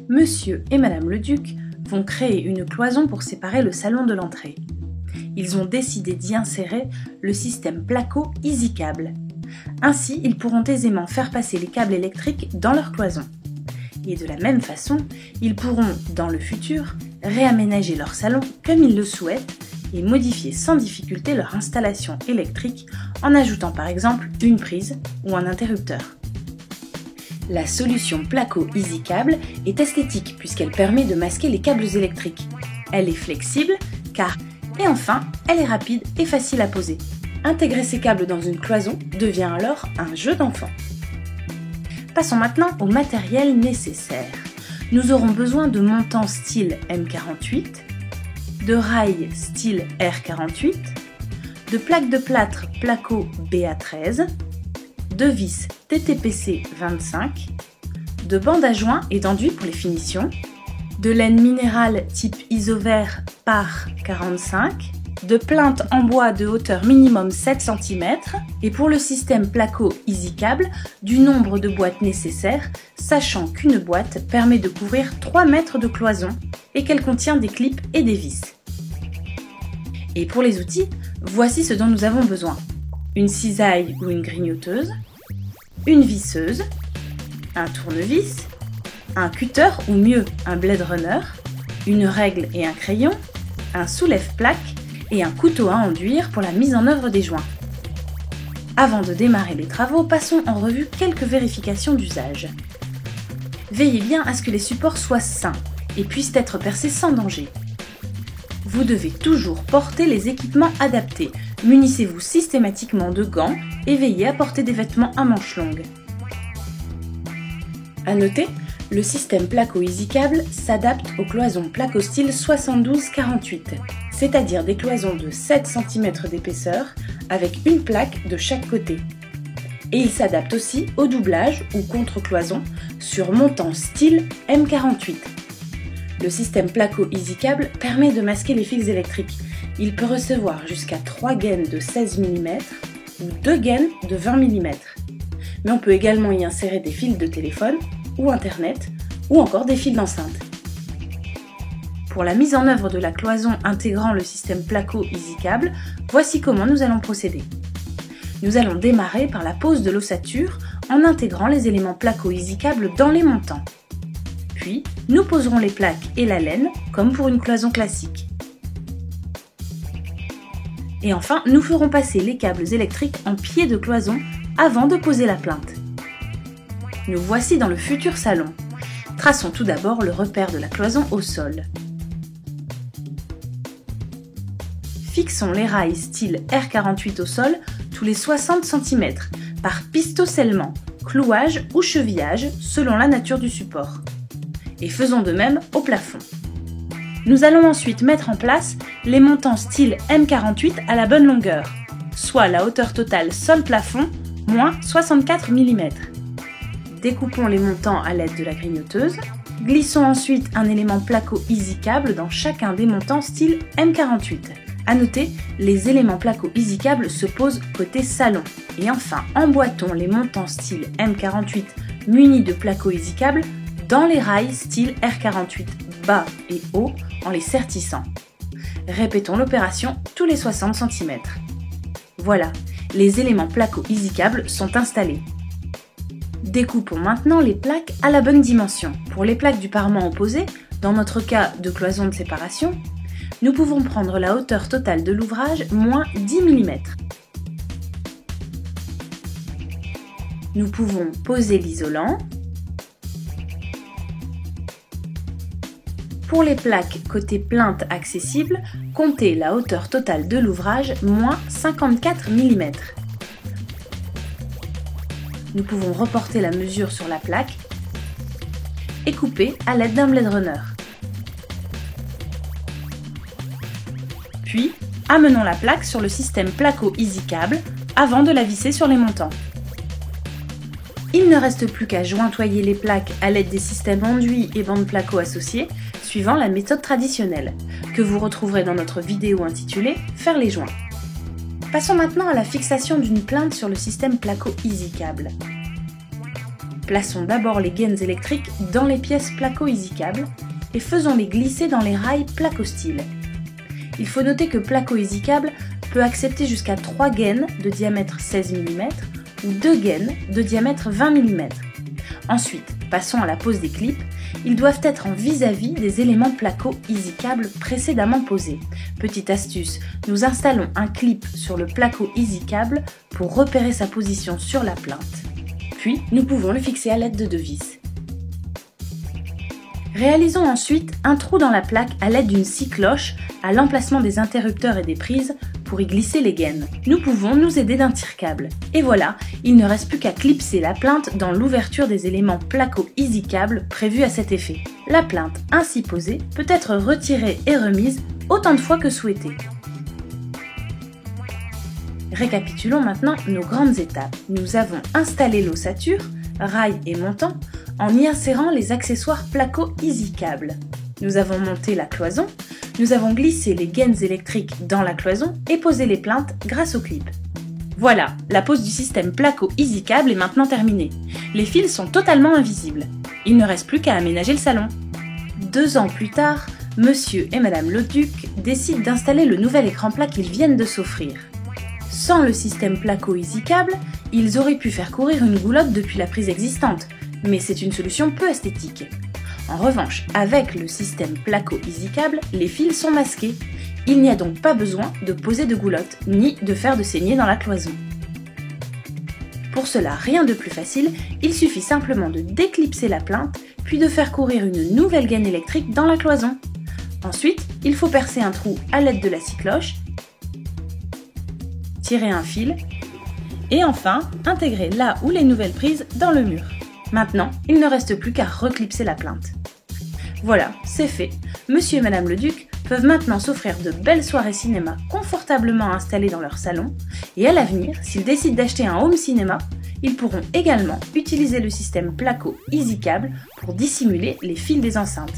Monsieur et Madame le Duc vont créer une cloison pour séparer le salon de l'entrée. Ils ont décidé d'y insérer le système Placo EasyCable. Ainsi, ils pourront aisément faire passer les câbles électriques dans leur cloison. Et de la même façon, ils pourront, dans le futur, réaménager leur salon comme ils le souhaitent et modifier sans difficulté leur installation électrique en ajoutant par exemple une prise ou un interrupteur. La solution Placo EasyCable est esthétique puisqu'elle permet de masquer les câbles électriques. Elle est flexible et enfin, elle est rapide et facile à poser. Intégrer ces câbles dans une cloison devient alors un jeu d'enfant. Passons maintenant au matériel nécessaire. Nous aurons besoin de montants style M48, de rails style R48, de plaques de plâtre Placo BA13, de vis TTPC 25, de bandes à joints et d'enduits pour les finitions, de laine minérale type Isover par 45, de plinthes en bois de hauteur minimum 7 cm et pour le système Placo EasyCable, du nombre de boîtes nécessaires, sachant qu'une boîte permet de couvrir 3 mètres de cloison et qu'elle contient des clips et des vis. Et pour les outils, voici ce dont nous avons besoin. Une cisaille ou une grignoteuse, une visseuse, un tournevis, un cutter ou mieux un blade runner, une règle et un crayon, un soulève-plaque et un couteau à enduire pour la mise en œuvre des joints. Avant de démarrer les travaux, passons en revue quelques vérifications d'usage. Veillez bien à ce que les supports soient sains et puissent être percés sans danger. Vous devez toujours porter les équipements adaptés. Munissez-vous systématiquement de gants et veillez à porter des vêtements à manches longues. À noter, le système Placo EasyCable s'adapte aux cloisons Placo Style 72-48, c'est-à-dire des cloisons de 7 cm d'épaisseur avec une plaque de chaque côté. Et il s'adapte aussi au doublage ou contre-cloison sur montant style M48. Le système Placo EasyCable permet de masquer les fils électriques. Il peut recevoir jusqu'à 3 gaines de 16 mm ou 2 gaines de 20 mm. Mais on peut également y insérer des fils de téléphone ou internet ou encore des fils d'enceinte. Pour la mise en œuvre de la cloison intégrant le système Placo EasyCable, voici comment nous allons procéder. Nous allons démarrer par la pose de l'ossature en intégrant les éléments Placo EasyCable dans les montants. Puis, nous poserons les plaques et la laine comme pour une cloison classique. Et enfin, nous ferons passer les câbles électriques en pied de cloison avant de poser la plinthe. Nous voici dans le futur salon. Traçons tout d'abord le repère de la cloison au sol. Fixons les rails style R48 au sol tous les 60 cm par pistocellement, clouage ou chevillage selon la nature du support. Et faisons de même au plafond. Nous allons ensuite mettre en place les montants style M48 à la bonne longueur, soit la hauteur totale sol-plafond moins 64 mm. Découpons les montants à l'aide de la grignoteuse. Glissons ensuite un élément Placo EasyCable dans chacun des montants style M48. A noter, les éléments Placo EasyCable se posent côté salon. Et enfin, emboîtons les montants style M48 munis de Placo EasyCable dans les rails style R48 bas et haut en les sertissant. Répétons l'opération tous les 60 cm. Voilà, les éléments Placo EasyCable sont installés. Découpons maintenant les plaques à la bonne dimension. Pour les plaques du parement opposé, dans notre cas de cloison de séparation, nous pouvons prendre la hauteur totale de l'ouvrage moins 10 mm. Nous pouvons poser l'isolant. Pour les plaques côté plinthe accessible, comptez la hauteur totale de l'ouvrage moins 54 mm. Nous pouvons reporter la mesure sur la plaque et couper à l'aide d'un blade runner. Puis, amenons la plaque sur le système Placo EasyCable avant de la visser sur les montants. Il ne reste plus qu'à jointoyer les plaques à l'aide des systèmes enduits et bandes Placo associés, suivant la méthode traditionnelle, que vous retrouverez dans notre vidéo intitulée « Faire les joints ». Passons maintenant à la fixation d'une plinthe sur le système Placo EasyCable. Plaçons d'abord les gaines électriques dans les pièces Placo EasyCable et faisons-les glisser dans les rails Placo-Style. Il faut noter que Placo EasyCable peut accepter jusqu'à 3 gaines de diamètre 16 mm ou 2 gaines de diamètre 20 mm. Ensuite, passons à la pose des clips. Ils doivent être en vis-à-vis des éléments Placo EasyCable précédemment posés. Petite astuce, nous installons un clip sur le Placo EasyCable pour repérer sa position sur la plinthe. Puis, nous pouvons le fixer à l'aide de 2 vis. Réalisons ensuite un trou dans la plaque à l'aide d'une scie cloche à l'emplacement des interrupteurs et des prises pour y glisser les gaines. Nous pouvons nous aider d'un tire-câble. Et voilà, il ne reste plus qu'à clipser la plinthe dans l'ouverture des éléments Placo EasyCable prévus à cet effet. La plinthe ainsi posée peut être retirée et remise autant de fois que souhaité. Récapitulons maintenant nos grandes étapes. Nous avons installé l'ossature, rail et montant, en y insérant les accessoires Placo EasyCable. Nous avons monté la cloison, nous avons glissé les gaines électriques dans la cloison et posé les plinthes grâce au clip. Voilà, la pose du système Placo EasyCable est maintenant terminée. Les fils sont totalement invisibles. Il ne reste plus qu'à aménager le salon. 2 ans plus tard, Monsieur et Madame Leduc décident d'installer le nouvel écran plat qu'ils viennent de s'offrir. Sans le système Placo EasyCable, ils auraient pu faire courir une goulotte depuis la prise existante, mais c'est une solution peu esthétique. En revanche, avec le système Placo EasyCable, les fils sont masqués. Il n'y a donc pas besoin de poser de goulotte, ni de faire de saignée dans la cloison. Pour cela, rien de plus facile, il suffit simplement de déclipser la plinthe, puis de faire courir une nouvelle gaine électrique dans la cloison. Ensuite, il faut percer un trou à l'aide de la scie cloche, tirer un fil, et enfin, intégrer là où les nouvelles prises dans le mur. Maintenant, il ne reste plus qu'à reclipser la plinthe. Voilà, c'est fait. Monsieur et Madame Leduc peuvent maintenant s'offrir de belles soirées cinéma confortablement installées dans leur salon, et à l'avenir, s'ils décident d'acheter un home cinéma, ils pourront également utiliser le système Placo EasyCable pour dissimuler les fils des enceintes.